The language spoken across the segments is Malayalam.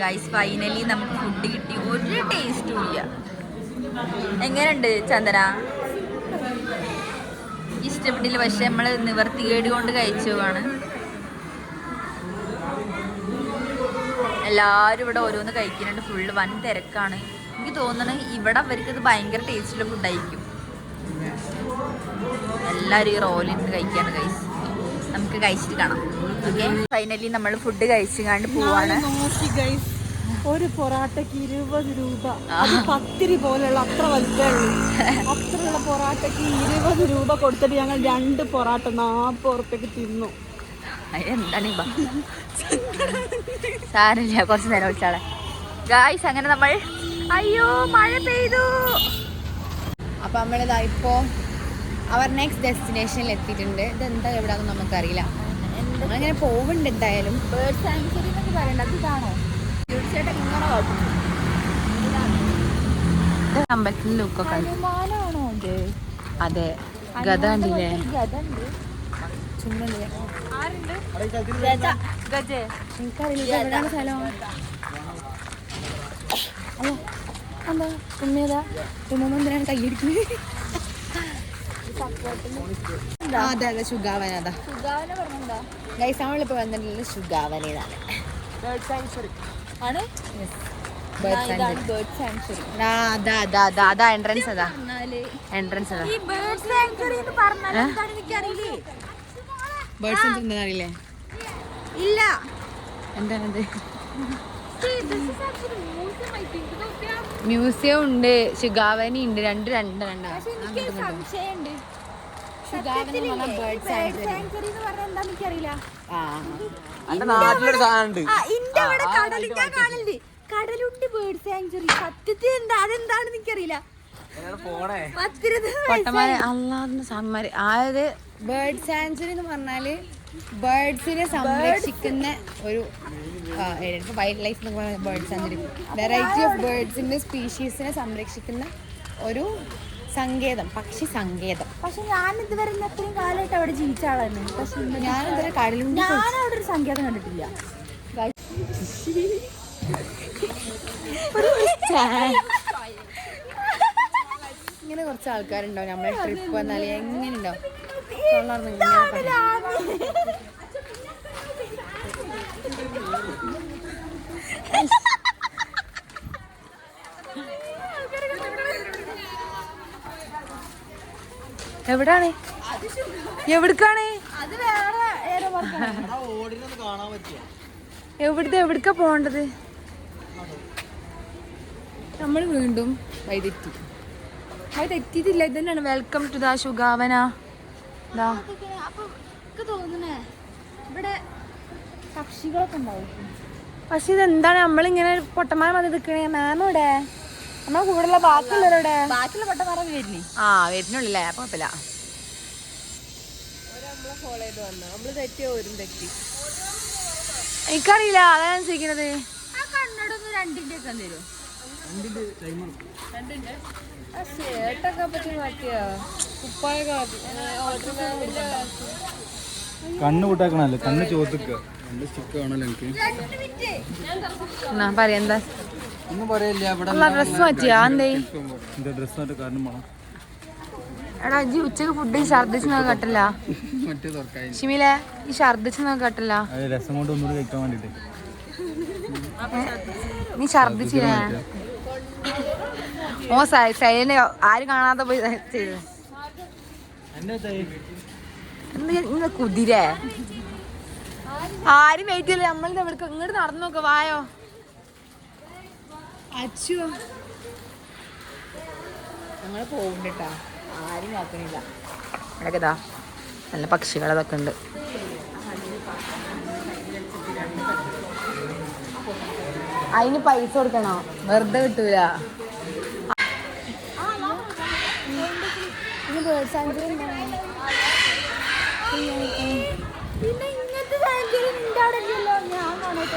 ഗൈസ് ഫൈനലി നമുക്ക് ഫുഡ് കിട്ടി. ഒരു ടേസ്റ്റും ഇല്ല. എങ്ങനെയുണ്ട് ചന്ദന? ഇഷ്ടപ്പെട്ടില്ല, പക്ഷെ നമ്മൾ നിവർത്തികേട് കൊണ്ട് കഴിച്ചതാണ്. എല്ലാവരും ഇവിടെ ഓരോന്ന് കഴിക്കുന്നുണ്ട്. ഫുള്ള് വൻ തിരക്കാണ്. എനിക്ക് തോന്നുന്നത് ഇവിടെ അവർക്ക് ഇത് ഭയങ്കര ടേസ്റ്റുള്ള ഫുഡായിരിക്കും. എല്ലാവരും ഈ റോലിന് കഴിക്കാണ് ഗൈസ്. നമുക്ക് കഴിച്ചിട്ട് കാണാം. ഓക്കെ, ഫൈനലി നമ്മൾ ഫുഡ് കഴിച്ചുകൊണ്ട് പോവാണ്. ഒരു പൊറാട്ടയ്ക്ക് 20 രൂപ. പത്തിരി പോലെയുള്ള അത്ര വലിപ്പമുള്ളൂ. അത്രയുള്ള പൊറാട്ടയ്ക്ക് 20 രൂപ കൊടുത്തിട്ട് ഞങ്ങൾ 2 പൊറാട്ട 40 ഉറുപ്പ്യക്ക് തിന്നു. എന്താണ് സാരമില്ല, കുറച്ച് നേരം വിളിച്ചാളെ ഗായ്സ്. അങ്ങനെ നമ്മൾ അയ്യോ മഴ പെയ്തു. അപ്പൊ നമ്മളിതാ ഇപ്പോ അവർ നെക്സ്റ്റ് ഡെസ്റ്റിനേഷനിൽ എത്തിയിട്ടുണ്ട്. ഇതെന്താ എവിടെയാണെന്ന് നമുക്കറിയില്ല. അങ്ങനെ പോകുന്നുണ്ട്. എന്തായാലും ബേർഡ് സാങ്ച്വറി എന്നൊക്കെ പറയണ്ട. അത് ഇതാണോ? തീർച്ചയായിട്ടും ഇങ്ങനെ അമ്പലത്തിൽ ലുക്കൊക്കെ ഹനുമാനാണോ ഇത്? അതെ, ഗത കണ്ടില്ലേ? എനിക്കറിയില്ല സ്ഥലം. എന്താ ഉമ്മേതാ ഉമ്മന്തിനാണ് കൈയടിക്കുന്നത്? അതെ അതെ, ശുഗാവന. അതാ ഗൈസ്, നമ്മളിപ്പോ വന്നിട്ടുള്ളത് ശുഗാവനയിലാണ്. അതാ എൻട്രൻസ്. അതാ എൻട്രൻസ്. അതാ ബേർഡ് സെഞ്ചുറി എന്താ അറിയില്ലേ? ഇല്ല. എന്താണത്? മ്യൂസിയം ഉണ്ട്, ശുഗാവനി ഉണ്ട്. രണ്ടാ കടലുണ്ട് ബേർഡ് സാങ്ച്വറി. സത്യത്തിൽ എന്താ അതെന്താണെന്ന് എനിക്കറിയില്ല. അതായത് ബേർഡ് സാങ്ച്വറി എന്ന് പറഞ്ഞാല് ബേർഡ്സിനെ സംരക്ഷിക്കുന്ന ഒരു വൈൽഡ് ലൈഫ് എന്ന് പറയുന്ന ബേർഡ് സാങ്ച്വറി. വെറൈറ്റി ഓഫ് ബേർഡ്സിന്റെ സ്പീഷീസിനെ സംരക്ഷിക്കുന്ന ഒരു സങ്കേതം, പക്ഷി സങ്കേതം. പക്ഷെ ഞാൻ ഇതുവരെ അത്രയും കാലമായിട്ട് അവിടെ ജീവിച്ച ആളാണ്. പക്ഷെ ഞാനിതുവരെ കടലുണ്ട് ഞാനവിടെ ഒരു സങ്കേതം കണ്ടിട്ടില്ല. ഇങ്ങനെ കുറച്ച് ആൾക്കാരുണ്ടാവും നമ്മളെ ട്രിപ്പ് വന്നാൽ. എങ്ങനെയുണ്ടാവും? എവിടാണ്? എവിടേക്കാണ്? എവിടേക്കാ പോണ്ടത്? നമ്മൾ വീണ്ടും വൈതെറ്റിയിട്ടില്ല. ഇതന്നെയാണ് വെൽക്കം ടു ദ ശുഗാവന. തോന്നുന്നേ ഇവിടെ പക്ഷികളൊക്കെ ഉണ്ടാവും. പക്ഷെ ഇതെന്താണ് നമ്മളിങ്ങനെ പൊട്ടന്മാരെ വന്ന് നിൽക്കണേ? മാം ഇവിടെ നമ്മളെ കൂടെയുള്ള ബാക്കിയുള്ളവരുടെ ബാക്കിയുള്ള പൊട്ടന്മാരൊക്കെ വരുന്നേ. വരുന്നുള്ളില്ലേ? കുഴപ്പമില്ല. എനിക്കറിയില്ല, അതാ ഞാൻ ചോദിക്കുന്നത്. ആ കണ്ണടൊന്ന് 2ന്റെ ഒക്കെ തരും. കണ്ണ് കൂട്ടാക്കണല്ലോ, കണ്ണ് ചോദിക്കുക. പറയെന്താ ഒന്നും പറയില്ല. ഡ്രസ് മാറ്റിയാ? എന്തേ ഡ്രസ് മാറ്റി കാരണം വേണം. എടാ ഇജ്ജ് ഉച്ചക്ക് ഫുഡ് ഛർദിച്ചെന്ന് കേട്ടില്ല? ഷിമിലെ ഈ ഛർദിച്ചെന്ന് കേട്ടില്ല? രസം കൊണ്ട് ഒന്നുകൂടി കഴിക്കാൻ വേണ്ടിട്ട് നീ ഛർദിച്ചില്ലേ? ഓ സൈലന്റ് ആരും കാണാതെ പോയി ചെയ്ത്. എന്താ കുതിര? ആരും വെയിറ്റ് ചെയ്യില്ല. നമ്മളിത് എവിടെ ഇങ്ങോട്ട് നടന്നു നോക്ക. വായോ അച്ചു, ഞങ്ങള് പോകുന്നുണ്ടാ. ആരും നോക്കണില്ല. ഇവിടെയൊക്കെ ഇതാ നല്ല പക്ഷികളതൊക്കെ ഉണ്ട്. അതിന് പൈസ കൊടുക്കണോ? വെറുതെ കിട്ടൂല. പിന്നെ ഇങ്ങനത്തെ സാഹചര്യം നിന്റെ അവിടെ ഇല്ലല്ലോ. ഞാൻ കാണാൻ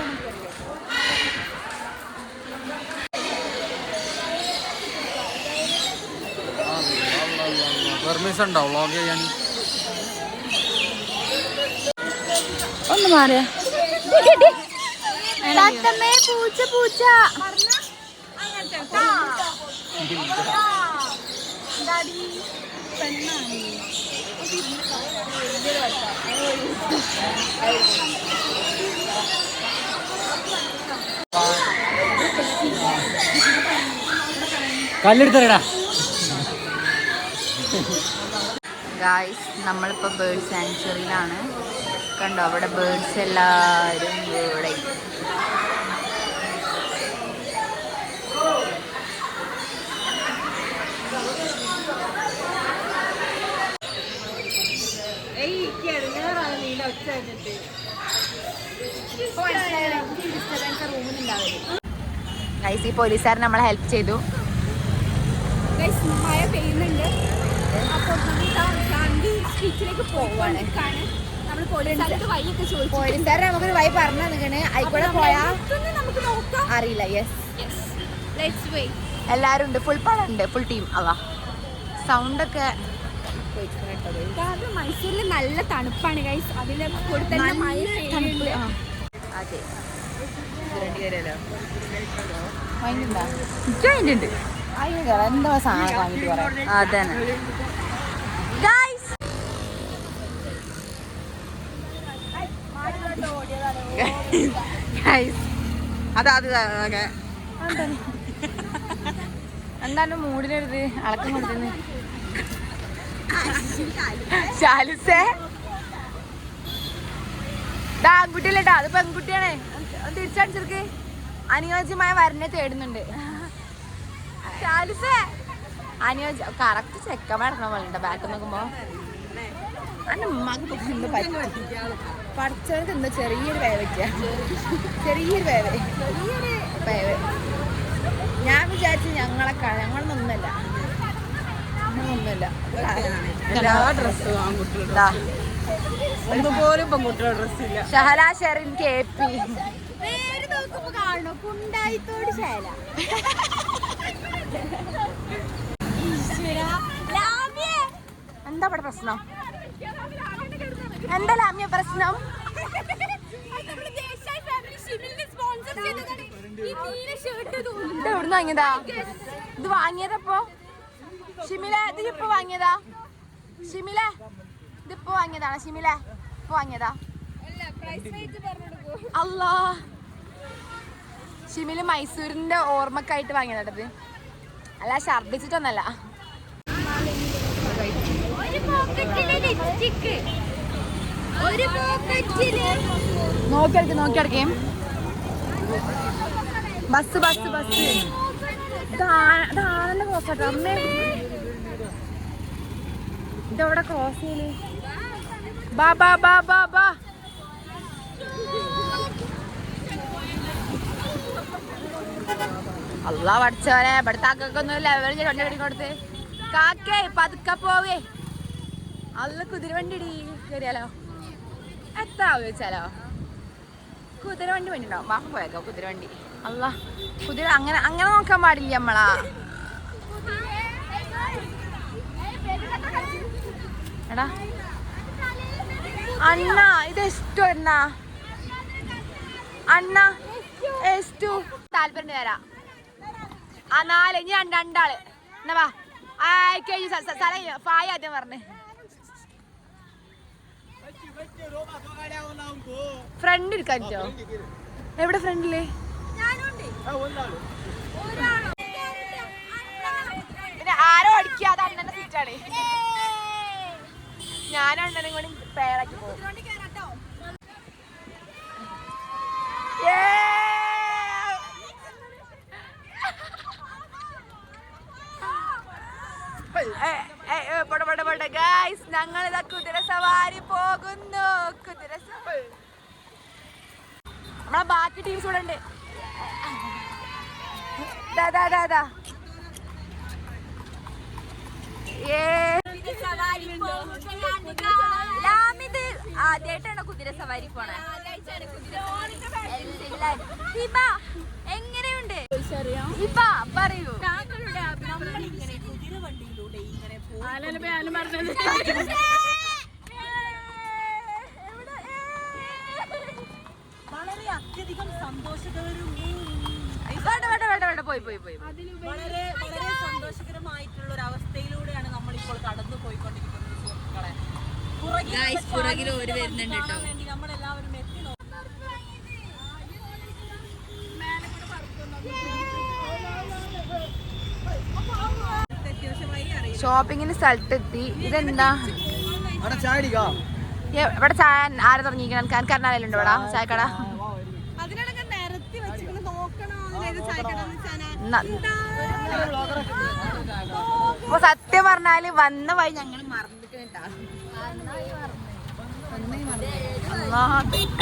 പെർമിഷൻ ഉണ്ടോ വ്ളോഗ് ചെയ്യാൻ? ഒന്ന് മാറിയ തത്തമ്മേ പൂച്ച പൂച്ച. കല്ലെടുത്തരടാ. ഗായ്സ് നമ്മളിപ്പോൾ ബേർഡ് സാങ്ച്വറിയിലാണ്. കണ്ടോ അവിടെ ബേർഡ്സ് എല്ലാവരും ഇവിടെ. ഗൈസ് ഈ പോലീസുകാരൻ നമ്മളെ ഹെൽപ്പ് ചെയ്തു. മഴ പെയ്യുന്നുണ്ട്. അപ്പോൾ സ്ട്രീറ്റിലേക്ക് പോവാണ്. നമ്മൾ പോലീസുകാരുടെ വഴിയൊക്കെ ചോദിച്ചു. പോലീസുകാരെ നമുക്കൊരു വഴി പറഞ്ഞു നിൽക്കണേ. ആയിക്കോട്ടെ പോയാ നമുക്ക് നോക്കാം. അറിയില്ല. എല്ലാവരും ഉണ്ട്, ഫുൾ പാടുണ്ട്, ഫുൾ ടീം. അതാ സൗണ്ടൊക്കെ. മൈസൂരിൽ നല്ല തണുപ്പാണ് ഗൈസ്. അതിൽ കൂടെ തന്നെ മഴ പെയ്യുന്നുണ്ട്. അതെ എന്തോ സാധനം വാങ്ങിട്ട് പറയാം. അതന്നെ ഗൈസ്. ഗൈസ് എന്താണ് മൂടിനടുത്ത് അളക്കം കൊടുത്തത്? ശാലുസേ ആൺകുട്ടിയല്ലേട്ടാ, അത് പെൺകുട്ടിയാണ്. തിരിച്ചടിച്ചിർക്ക് അനുയോജ്യമായ വരനെ തേടുന്നുണ്ട്. ശാലുസേ അനുയോജ്യ കറക്റ്റ് ചെക്കൻ നടക്കണ പോലെ ബാക്ക് നോക്കുമ്പോ. പഠിച്ചവർക്ക് എന്തോ ചെറിയൊരു വേവ് ചെറിയൊരു വേവ്. ഞാൻ വിചാരിച്ചു ഞങ്ങളൊന്നല്ല. എല്ലാ ഡ്രസ്സും ആൺകുട്ടികളുടെ ഒന്നുപോലും പെൺകുട്ടികളുടെ ഡ്രസ്സില്ല. ഷഹല ഷെറിൻ KP കാണോ കുണ്ടായിത്തോട് ശാല. എന്താ ഇവിടെ പ്രശ്നം? എന്താ ലാമ്യ പ്രശ്നം? എവിടുന്ന് വാങ്ങിയതാ? ഇത് വാങ്ങിയതപ്പോ ഷിമില? ഇത് ഇപ്പൊ വാങ്ങിയതാ ഷിമില? ഇതിപ്പോ വാങ്ങിയതാണോ ഷിമില? ഇപ്പൊ വാങ്ങിയതാ? അല്ലാ, ഷിമില് മൈസൂരിന്റെ ഓർമ്മക്കായിട്ട് വാങ്ങിയതാട്ടത്, അല്ല ഛർദിച്ചിട്ടൊന്നല്ല. നോക്കിയടക്കേ ബസ് ഇതാണല്ലോ ക്രോസ് ആട്ടോ അമ്മേ. ഇതെവിടെ ക്രോസ് ചെയ്യല്? ബാ ബാ ബാ ബാ ബാ. അല്ലാ പഠിച്ചോനെ, ഇവിടുത്തെ ആക്കൊക്കെ ഒന്ന് ലെവൽ വണ്ടി കടി കൊടുത്ത്. കാക്കേ പതുക്കെ പോവേ. അല്ല കുതിരവണ്ടി ഇടി കയറിയാലോ? എത്ര ആലോചിച്ചാലോ? കുതിരവണ്ടി വണ്ടി ഉണ്ടാവും. വാ പോയേക്കോ കുതിരവണ്ടി. അല്ല കുതിര അങ്ങനെ നോക്കാൻ പാടില്ല നമ്മളാ. എടാ അണ്ണ ഇത് എസ്റ്റു അണ്ണ എസ്റ്റു താല്പര്യം തരാം. ആ 4 ഇനി രണ്ടാള് എന്നാ വാ. സ്ഥലം ഫായ ആദ്യം പറഞ്ഞേ. ഫ്രണ്ട് എടുക്കാൻ പറ്റോ? എവിടെ ഫ്രണ്ടില്? പിന്നെ ആരോ അടിക്കാതെ അണ്ണന്റെ സീറ്റാണ്. ഞാനും അണ്ണനും കൂടി പേരാക്കി പോകും. ഞങ്ങളിതാ കുതിര സവാരി പോകുന്നു. കുതിര സവാരി നമ്മളെ ബാക്കി ടീംസ് ഇവിടെ ഉണ്ട്. ലാമിത് ആദ്യമായിട്ടാണോ കുതിര സവാരി പോണേ? എങ്ങനെയുണ്ട് പറയൂ. വളരെ അത്യധികം സന്തോഷകരവും പോയി വളരെ വളരെ സന്തോഷകരമായിട്ടുള്ള ഒരു അവസ്ഥയിലൂടെയാണ് നമ്മളിപ്പോൾ കടന്നു പോയിക്കൊണ്ടിരിക്കുന്നത് സുഹൃത്തുക്കളെ. പുറകിൽ ഒരു വരുന്നുണ്ട് കേട്ടോ. വേണ്ടി നമ്മളെല്ലാവരും എത്തി ഷോപ്പിങ്ങിന് സ്ഥലത്തെത്തി. ഇതെന്താ ഇവിടെ ചായ ആരെ തുടങ്ങിയിരിക്കണം? എനിക്ക് അറിയാനുണ്ടോ ഇവിടെ ചായക്കട? അപ്പൊ സത്യം പറഞ്ഞാല് വന്ന വഴി ഞങ്ങൾ മറന്നിട്ടാ.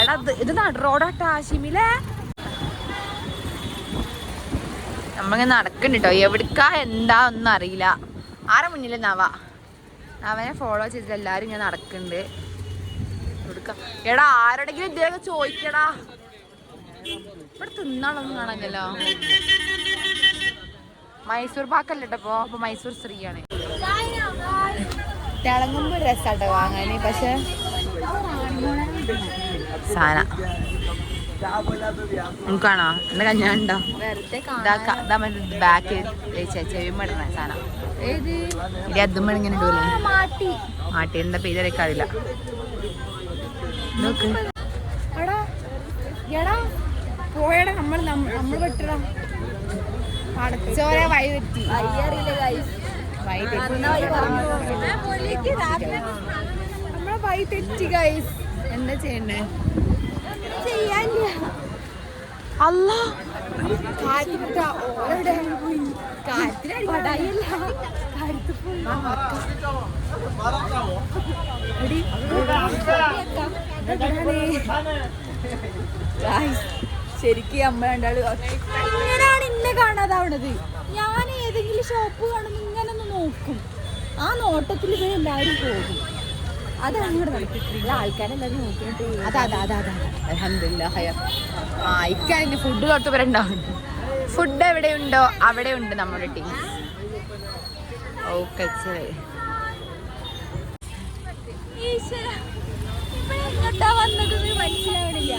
എടാ ഇത് നട റോഡാട്ടാ ആശിമിലെ. നമ്മളിങ്ങനെ നടക്കണ്ട കേട്ടോ. എവിടക്കാ എന്താ ഒന്നും അറിയില്ല. ആരെ മുന്നിൽ നവനെ ഫോളോ ചെയ്തിട്ട് എല്ലാരും ഇങ്ങനെ നടക്കുന്നുണ്ട്. എടാ ആരോടെങ്കിലും ഇദ്ദേഹം ചോദിക്കടാ. ഇവിടെ തിന്നാളൊന്നും കാണാനല്ലോ. മൈസൂർ പാക്കല്ലോ അപ്പൊ മൈസൂർ സ്ത്രീയാണ്. തിളങ്ങുമ്പോ രസാട്ടോ വാങ്ങാന്. പക്ഷെ സാന നമുക്കാണോ എന്റെ കഞ്ഞാണ്ടോ? ബാക്ക് ചെവിമടണ സാധനം. ഇനി അതും ഇങ്ങനെ ഇടൂലേ മാട്ടി. എന്താ പേര് അറിയില്ല. നോക്ക് പോയടാ നമ്മൾ വെട്ടണം. പടച്ചോരെ വഴി തെറ്റി. നമ്മളെ വഴി തെറ്റി ഗൈസ്. എന്താ ചെയ്യണ്ടേ? ചെയ്യാനില്ല. അല്ലാ ശരിക്കും അമ്മ രണ്ടാള് ഇങ്ങനെയാണ് ഇന്നെ കാണാതാവണത്. ഞാൻ ഏതെങ്കിലും ഷോപ്പ് കാണുമ്പോൾ ഇങ്ങനെ ഒന്ന് നോക്കും. ആ നോട്ടത്തിൽ ഇവരെല്ലാവരും പോകും. അതാണ് ഇവിടെ നടക്കില്ല. ആൾക്കാരെല്ലാവരും നോക്കിയിട്ട് ഇക്കാണെങ്കിൽ ഫുഡ് തൊട്ട് വരണ്ടാവും. ഫുഡ് എവിടെയുണ്ടോ അവിടെ ഉണ്ട് നമ്മുടെ ടീം. ഓക്കെ എങ്ങോട്ടാ വന്നത് മനസ്സിലാവണില്ല.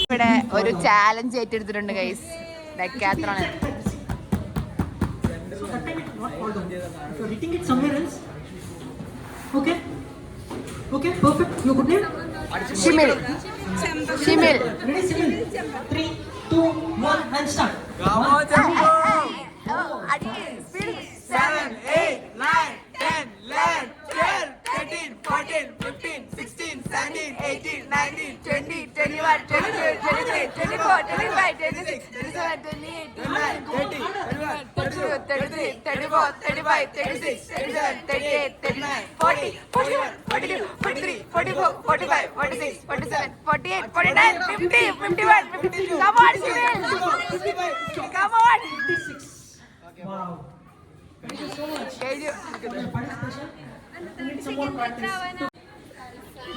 ഇവിടെ ഒരു ചാലഞ്ച് ഏറ്റെടുത്തിട്ടുണ്ട് guys. Decathlon. Okay, perfect. Your good name? Shimil. 3, 2, 1, and start. 7, 8, 9, 10, 11, 12, 13, 14, 15, 16, 17, 18, 19, 20, 21, 22, 23, 24, 25, 26, 27, 28, 29, 30, 31, 32, 33, 34, 35, 36, 37, 38, 39, 40, 41, 42, 43, 44, 45, 46, 47, 48, 49, 50, 51, 52. Come on, Shimil! Come on! Wow. Thank you so much. For your participation. You need some more practice.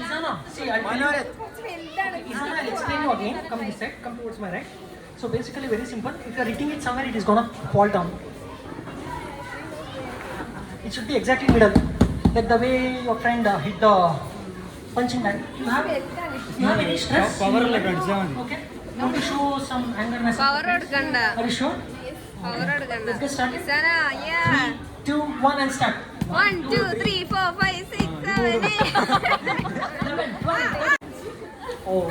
Isana, see, Isana, I'll explain you again. Come this side. Come towards my right. So basically, very simple. If you are hitting it somewhere, it is gonna fall down. It should be exactly middle, like the way your friend hit the punching bag. You have any stress? Power like that. Okay. You want to show some anger message? Power എടുക്കണ്ട. Are you sure? Power എടുക്കണ്ട. Let's get started. Sana, yeah. 3, 2, 1, and start. 1, 2, 3, 4, 5, 6, 7, 8. Oh.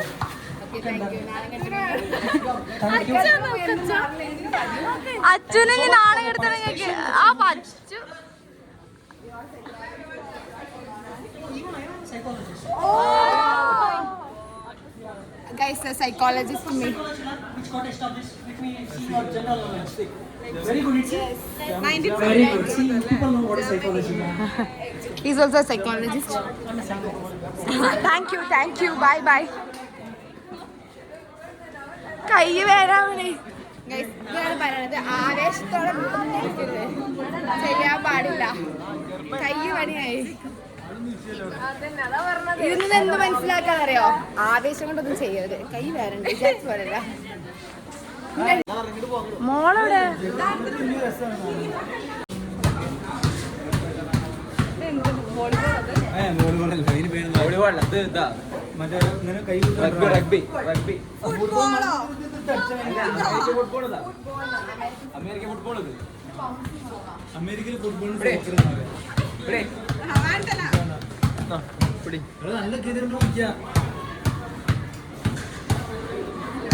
Okay, thank you. Thank you. അച്ഛനെങ്കിൽ നാളെ എടുത്തണെങ്കിൽ ആ Pachu. Guys, a psychologist to me. Which got established. Let me see your general knowledge. Very good, it's Yes. very good. See, people know what is psychology now. He's also a psychologist. Thank you. Bye. കൈ വേരാവണേ. Guys, ഇതാണ് പറയണത്. ആവേശത്തോടെ ചെയ്യാൻ പാടില്ല. കൈ പണിയായി. ഇതൊന്നും എന്ത് മനസ്സിലാക്കാന്നറിയോ? ആവേശം കൊണ്ടൊന്നും ചെയ്യരുത്. കൈ വേറണ്ട് വിചാരിച്ച പോലല്ല. മോളവിടെ അമേരിക്കയിൽ ഫുട്ബോൾ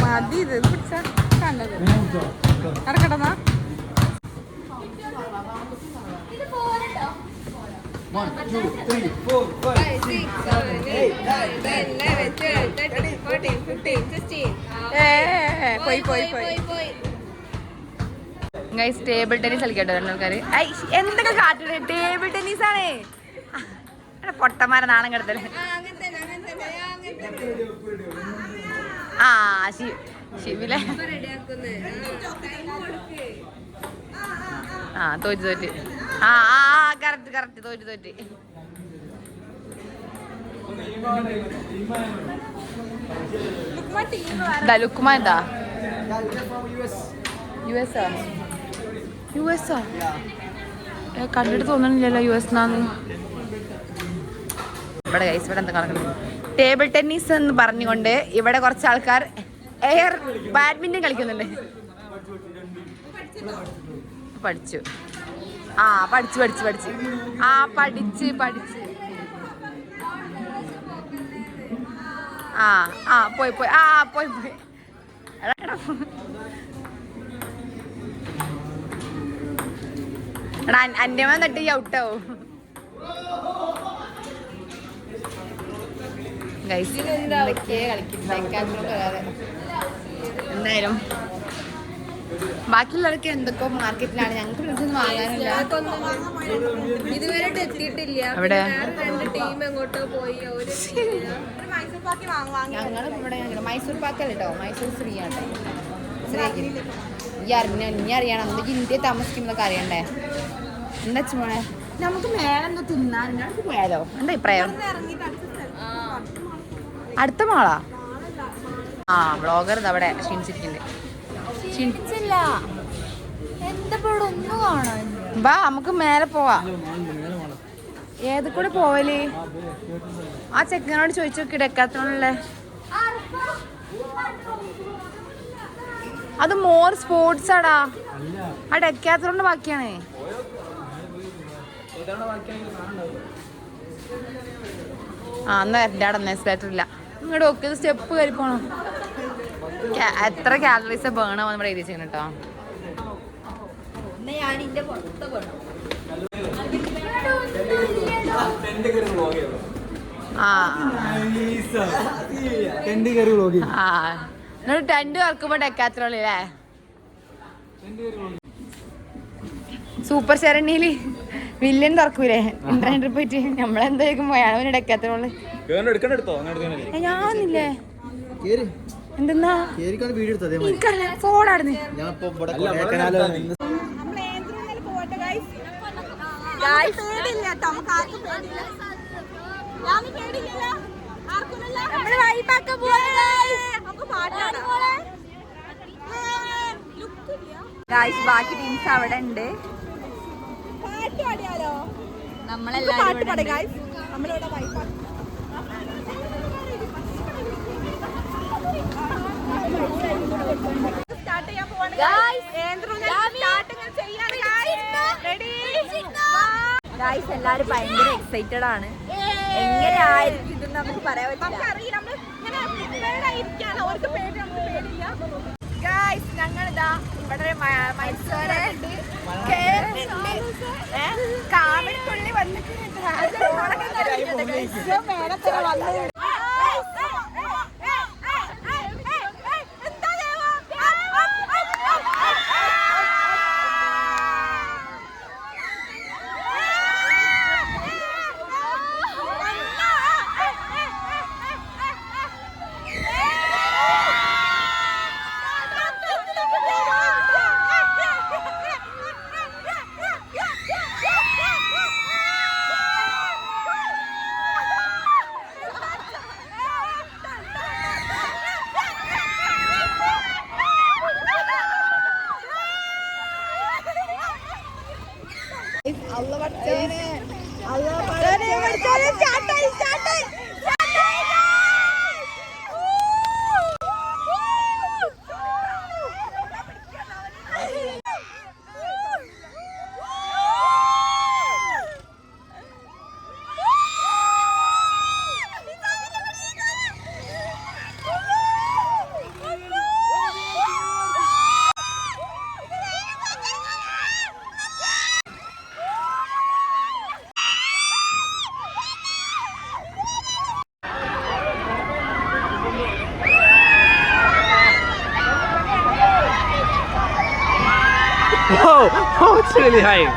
മതി ഇത് പിടിച്ചാ കണ്ടത് ഇറക്കട്ടെന്നാ. ഗൈസ് ടേബിൾ ടെന്നീസ് കളിക്കട്ടോ ആൾക്കാര്. എന്തൊക്കെ കാട്ടണേ? ടേബിൾ ടെന്നീസ് ആണ്. പൊട്ടന്മാരെ നാണം കിടത്തല്ലേ. ആ ശിവിലെ ആ തോറ്റ് ആ കറക്റ്റ് തോറ്റ് ലുക്കുമാൻ എന്താ യു എസ് കണ്ടിട്ട് തോന്നണില്ലല്ലോ യു എസ് എന്നാന്ന്. ഇവിടെ ഗൈസ് ഇവിടെ എന്താ നടക്കുന്നത്? ടേബിൾ ടെന്നീസ് എന്ന് പറഞ്ഞുകൊണ്ട് ഇവിടെ കുറച്ച് ആൾക്കാർ എയർ ബാഡ്മിന്റൺ കളിക്കുന്നുണ്ട്. പഠിച്ചു ആ പഠിച്ചു ആ പഠിച്ച് ആ പോയി എടാ അന്റെ മേൽ തട്ടി ഔട്ടാവും. എന്തായാലും ബാക്കിയുള്ളവർക്ക് എന്തൊക്കെ മാർക്കറ്റിലാണ്. ഞങ്ങൾക്ക് ഫ്രിഡ്ജൊന്നും വാങ്ങാനില്ല. ഇതുവരെ എത്തിയിട്ടില്ല. അവിടെ ടീം എങ്ങോട്ടോ പോയി. ഞങ്ങൾ ഇവിടെ മൈസൂർ പാക്കല്ല കേട്ടോ, മൈസൂർ ശ്രീ ആട്ടോ. ഇനി അറിയണം എന്തൊക്കെ ഇന്ത്യ താമസിക്കുന്നതൊക്കെ അറിയണ്ടേ. എന്താ മോളെ നമുക്ക് മേലെന്തോ തിന്നാൻ പോയാലോ? എന്താ അഭിപ്രായം? അടുത്ത മോളാ? ആ ബ്ലോഗർ അവിടെ ക്ഷീണിച്ചിരിക്കുന്നുണ്ട്. വാ നമുക്ക് മേലെ പോവാ. ഏത് കൂടെ പോവല്? ആ ചെക്കനോട് ചോദിച്ചു നോക്കി ഡെക്കാത്തോണല്ലേ. അത് മോർ സ്പോർട്സ് ആടാ. ആ ഡെക്കാത്തോണ്ട് ബാക്കിയാണ്. ആ എന്നാ വരണ്ടാടെ എസ്കലേറ്ററില്ല. ഇങ്ങോട്ട് ഒക്കെ സ്റ്റെപ്പ് കയറി പോണം. എത്ര കാലറീസ് ബേൺ ആവാൻ നമ്മുടെ എഴുതി ചെയ്യുന്നു കേട്ടോ. എന്നോട് ടെന്റ് തുറക്കുമ്പോ ഡെക്കാത്രോളല്ലേ സൂപ്പർ ശരണ്യയില് വില്യൻ തുറക്കൂലേ ഇന്റർനെറ്റിൽ പോയിട്ട് നമ്മളെന്തായാലും പോയാണ് ഡെക്കാത്രോള്. ഞാനില്ലേ എന്തെന്നാ ഫോണാടുന്ന് ബാക്കി ടീംസ് അവിടെ ഉണ്ട്. നമ്മളെല്ലാരും എല്ലാരും ഭയങ്കര എക്സൈറ്റഡ് ആണ്. എങ്ങനെയായിരിക്കും ഇതെന്ന് നമുക്ക് പറയാൻ പറ്റില്ല. ഞങ്ങളിതാ ഇവിടെ മൈസൂര് കാമടിക്കുള്ളി വന്നിട്ട് Whoa! Oh, it's really high.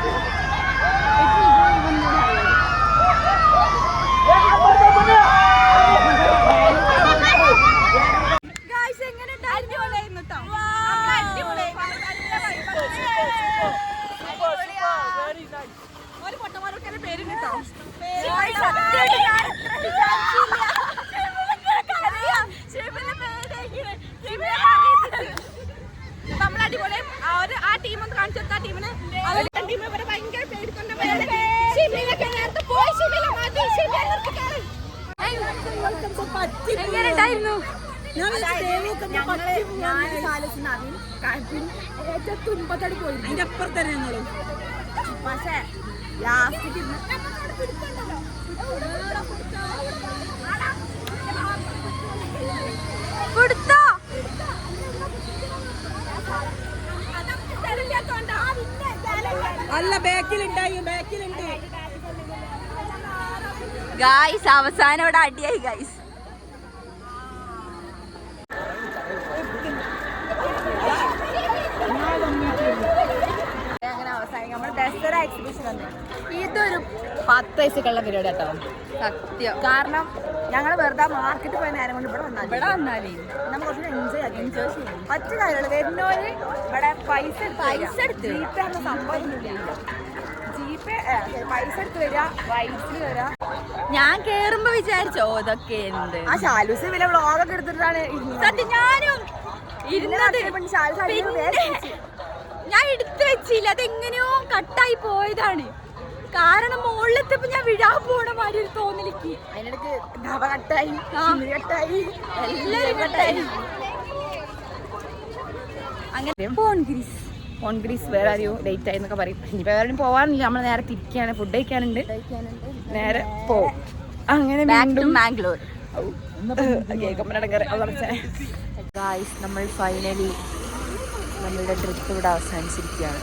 ഒരു പൊട്ടന്മാരൊക്കെ പേരും കേട്ടോ നമ്മളടിപൊളി ആ ടീം ഒന്ന് കാണിച്ചു കൊടുത്ത ടീമിന് ടീം ഇവരെ ഭയങ്കര പേടിക്കൊണ്ട എങ്ങനെയുണ്ടായിരുന്നു? തുമ്പത്തടി പോയി അതിന്റെ അപ്പുറത്തന്നെ ഞങ്ങളും പക്ഷേ ലാസ്റ്റ് കൊടുത്തോ? അല്ല ബാക്കിലുണ്ടായി ബാക്കിലുണ്ട് ഗായ്സ് അവസാനം ഇവിടെ അടിയായി ഗായ്സ്. അങ്ങനെ അവസാനം നമ്മൾ ദസറ എക്സിബിഷൻ വന്നു. ഇതൊരു 10 വയസ്സൊക്കെയുള്ള പരിപാടി കേട്ടോ, സത്യം. കാരണം ഞങ്ങൾ വെറുതെ മാർക്കറ്റ് പോയ നേരം കൊണ്ട് ഇവിടെ വന്നാലേ നമ്മൾ കുറച്ച് എൻജോയ് ചെയ്യും. മറ്റു കാര്യങ്ങൾ വരുന്നവര് ഇവിടെ പൈസ എടുത്ത് ജീപ്പേ എന്ന സംഭവം ജീപ്പേ പൈസ എടുത്ത് വരിക, വൈസിൽ വരിക. ഞാൻ കേറുമ്പോ വിചാരിച്ചോ ഇതൊക്കെ എന്ത് ആ ശാലൂസ് വില വ്ളോഗൊക്കെ എടുത്തിട്ടാണ് സത്യം ഞാനും ഇരുന്നത്. ഞാൻ എടുത്തു വെച്ചില്ല, അതെങ്ങനെയോ കട്ടായി പോയതാണ്. കാരണം മുകളിലെത്തിയപ്പോ ഞാൻ വിടാൻ പോണ മാതിരി ഒരു തോന്നലിക്ക്. അതിനിടയ്ക്ക് ധവ കട്ടായി, കട്ടായി, എല്ലാരും കട്ടായി. അങ്ങനെ കോൺഗ്രീസ് വേറെ ആരെയോ ലേറ്റ് ആയി എന്നൊക്കെ പറയും. ഇനിയിപ്പോൾ വേറെ പോവാനില്ല, നമ്മൾ നേരെ തിരിക്കുകയാണ്, ഫുഡ് കഴിക്കാനുണ്ട്, നേരെ പോവും. അങ്ങനെ മാംഗ്ലൂർ ഗായ്സ് നമ്മൾ ഫൈനലി നമ്മളുടെ ട്രിപ്പ് ഇവിടെ അവസാനിച്ചിരിക്കുകയാണ്.